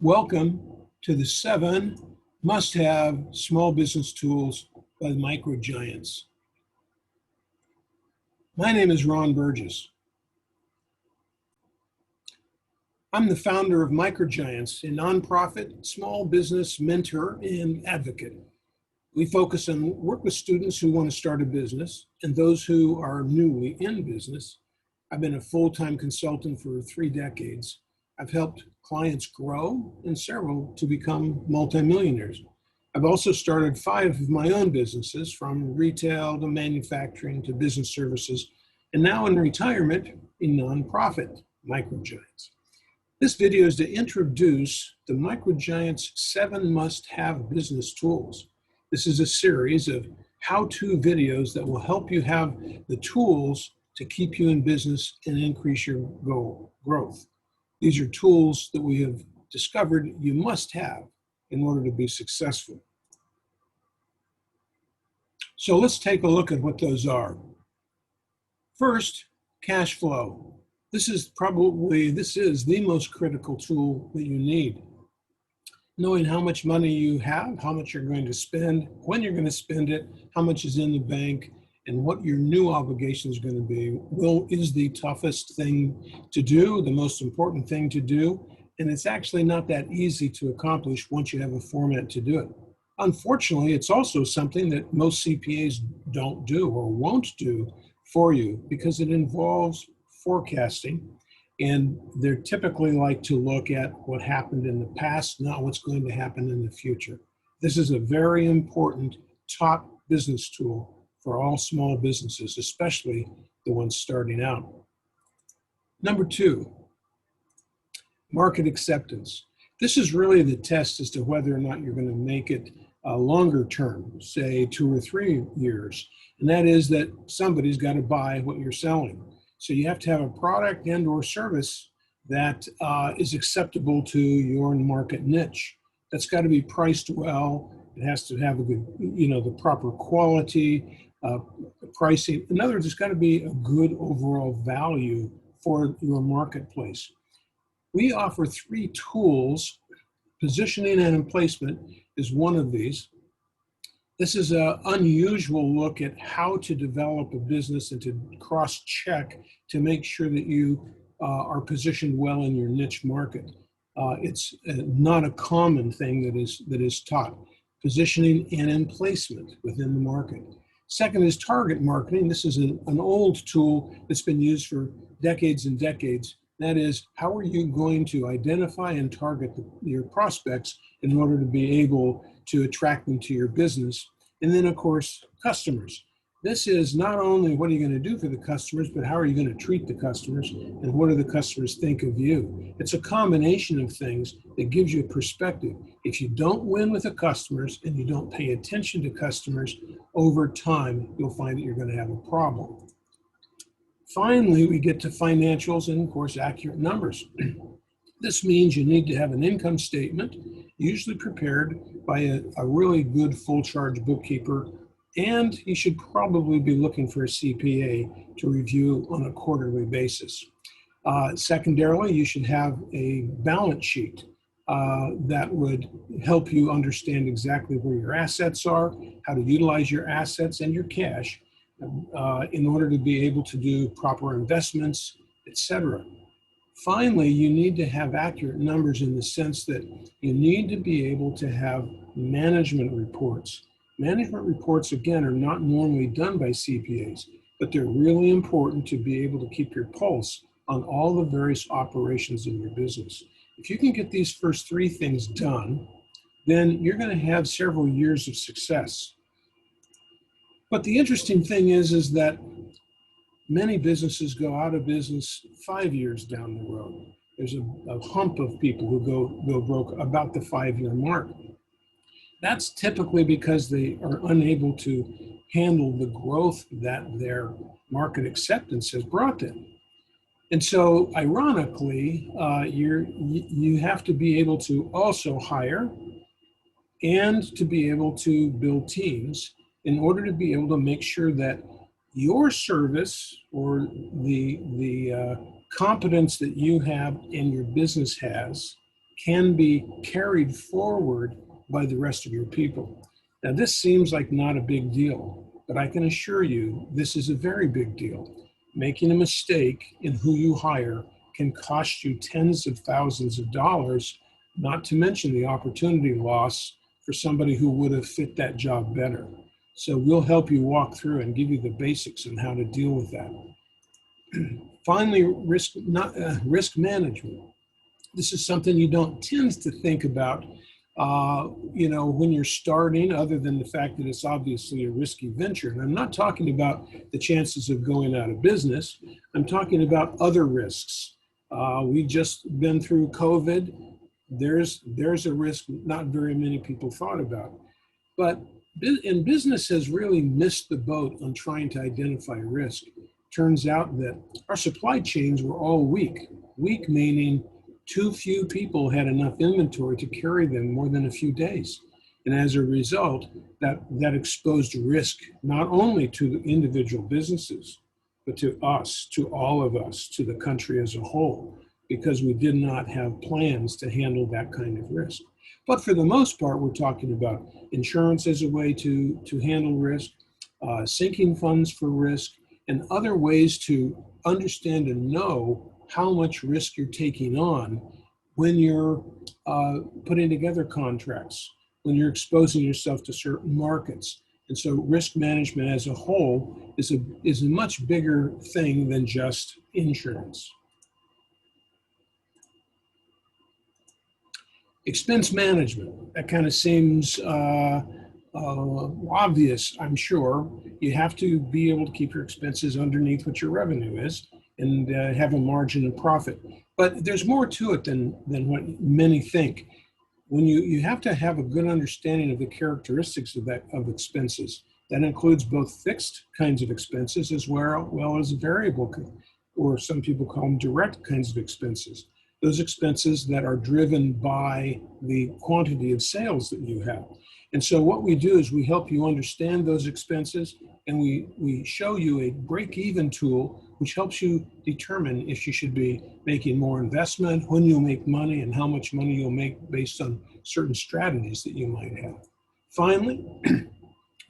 Welcome to the 7 must-have small business tools by the MicroGiants. My name is Ron Burgess. I'm the founder of MicroGiants, a nonprofit small business mentor and advocate. We focus on work with students who want to start a business and those who are newly in business. I've been a full-time consultant for 3 decades. I've helped clients grow and several to become multimillionaires. I've also started 5 of my own businesses, from retail to manufacturing to business services, and now in retirement, a nonprofit, MicroGiants. This video is to introduce the MicroGiants 7 must-have business tools. This is a series of how-to videos that will help you have the tools to keep you in business and increase your growth. These are tools that we have discovered you must have in order to be successful. So let's take a look at what those are. First, cash flow. This is the most critical tool that you need. Knowing how much money you have, how much you're going to spend, when you're going to spend it, how much is in the bank, and what your new obligation is going to be is the toughest thing to do, the most important thing to do, and it's actually not that easy to accomplish once you have a format to do it. Unfortunately, it's also something that most CPAs don't do or won't do for you because it involves forecasting, and they're typically like to look at what happened in the past, not what's going to happen in the future. This is a very important top business tool for all small businesses, especially the ones starting out. Number 2, market acceptance. This is really the test as to whether or not you're going to make it longer term, say 2 or 3 years. And that is that somebody's got to buy what you're selling. So you have to have a product and or service that is acceptable to your market niche. That's got to be priced well. It has to have a good, the proper quality, pricing. In other words, it's got to be a good overall value for your marketplace. We offer 3 tools. Positioning and emplacement is one of these. This is an unusual look at how to develop a business and to cross-check to make sure that you are positioned well in your niche market. It's not a common thing that is taught. Positioning and emplacement within the market. Second is target marketing. This is an old tool that's been used for decades and decades. That is, how are you going to identify and target your prospects in order to be able to attract them to your business? And then, of course, customers. This is not only what are you going to do for the customers, but how are you going to treat the customers, and what do the customers think of you? It's a combination of things that gives you a perspective. If you don't win with the customers and you don't pay attention to customers, over time, you'll find that you're going to have a problem. Finally, we get to financials and, of course, accurate numbers. This means you need to have an income statement, usually prepared by a really good full-charge bookkeeper, and you should probably be looking for a CPA to review on a quarterly basis. Secondarily, you should have a balance sheet that would help you understand exactly where your assets are, how to utilize your assets and your cash in order to be able to do proper investments, etc. Finally, you need to have accurate numbers in the sense that you need to be able to have management reports. Management reports, again, are not normally done by CPAs, but they're really important to be able to keep your pulse on all the various operations in your business. If you can get these first 3 things done, then you're going to have several years of success. But the interesting thing is that many businesses go out of business 5 years down the road. There's a hump of people who go broke about the 5-year mark. That's typically because they are unable to handle the growth that their market acceptance has brought them. And so, ironically, you have to be able to also hire and to be able to build teams in order to be able to make sure that your service or the competence that you have and your business has can be carried forward by the rest of your people. Now, this seems like not a big deal, but I can assure you this is a very big deal. Making a mistake in who you hire can cost you tens of thousands of dollars, not to mention the opportunity loss for somebody who would have fit that job better. So we'll help you walk through and give you the basics on how to deal with that. Finally, risk management. This is something you don't tend to think about, when you're starting, other than the fact that it's obviously a risky venture. And I'm not talking about the chances of going out of business. I'm talking about other risks. We've just been through COVID. There's a risk not very many people thought about. But business has really missed the boat on trying to identify risk. Turns out that our supply chains were all weak. Weak meaning too few people had enough inventory to carry them more than a few days. And as a result, that exposed risk not only to individual businesses, but to us, to all of us, to the country as a whole, because we did not have plans to handle that kind of risk. But for the most part, we're talking about insurance as a way to handle risk, sinking funds for risk, and other ways to understand and know how much risk you're taking on when you're putting together contracts, when you're exposing yourself to certain markets. And so risk management as a whole is a much bigger thing than just insurance. Expense management, that kind of seems obvious, I'm sure. You have to be able to keep your expenses underneath what your revenue is and have a margin of profit. But there's more to it than what many think. When you have to have a good understanding of the characteristics of expenses. That includes both fixed kinds of expenses as well as variable, or some people call them direct kinds of expenses. Those expenses that are driven by the quantity of sales that you have. And so what we do is we help you understand those expenses, and we show you a break-even tool which helps you determine if you should be making more investment, when you'll make money, and how much money you'll make based on certain strategies that you might have. Finally,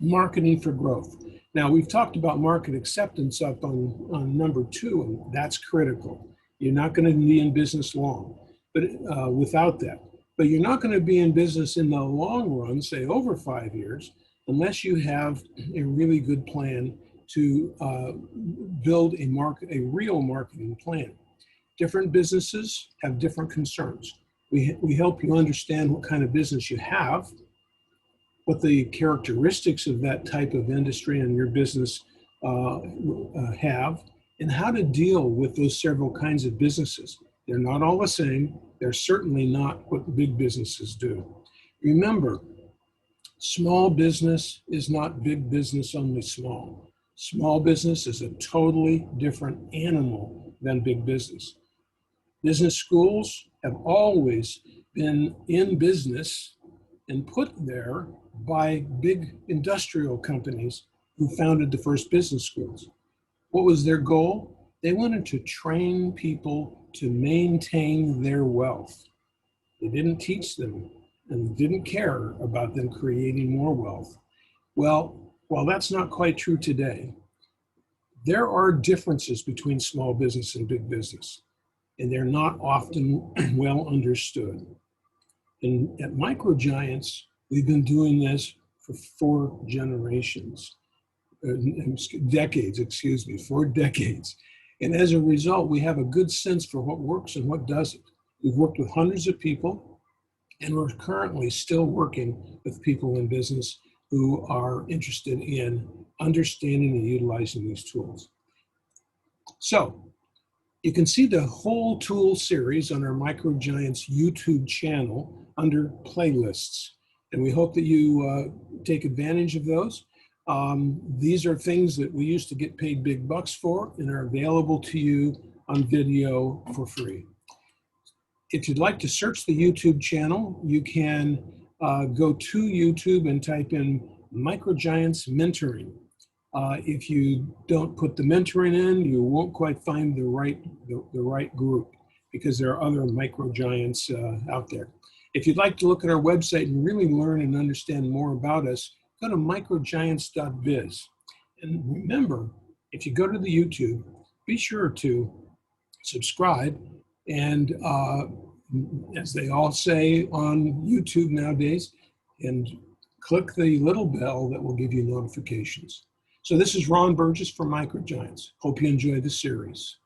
marketing for growth. Now, we've talked about market acceptance up on number 2, and that's critical. You're not going to be in business long, but without that. But you're not going to be in business in the long run, say over 5 years, unless you have a really good plan to build a real marketing plan. Different businesses have different concerns. We help you understand what kind of business you have, what the characteristics of that type of industry and your business have, and how to deal with those several kinds of businesses. They're not all the same. They're certainly not what big businesses do. Remember, small business is not big business only small. Small business is a totally different animal than big business. Business schools have always been in business and put there by big industrial companies who founded the first business schools. What was their goal? They wanted to train people to maintain their wealth. They didn't teach them and didn't care about them creating more wealth. Well, while that's not quite true today, there are differences between small business and big business, and they're not often well understood. And at MicroGiants, we've been doing this for 4 decades. And as a result, we have a good sense for what works and what doesn't. We've worked with hundreds of people, and we're currently still working with people in business who are interested in understanding and utilizing these tools. So you can see the whole tool series on our MicroGiants YouTube channel under playlists. And we hope that you take advantage of those. These are things that we used to get paid big bucks for and are available to you on video for free. If you'd like to search the YouTube channel, you can go to YouTube and type in MicroGiants Mentoring. If you don't put the mentoring in, you won't quite find the right group. because there are other MicroGiants out there. If you'd like to look at our website and really learn and understand more about us, go to microgiants.biz. And remember, if you go to the YouTube, be sure to subscribe. And as they all say on YouTube nowadays, and click the little bell that will give you notifications. So this is Ron Burgess from MicroGiants. Hope you enjoy the series.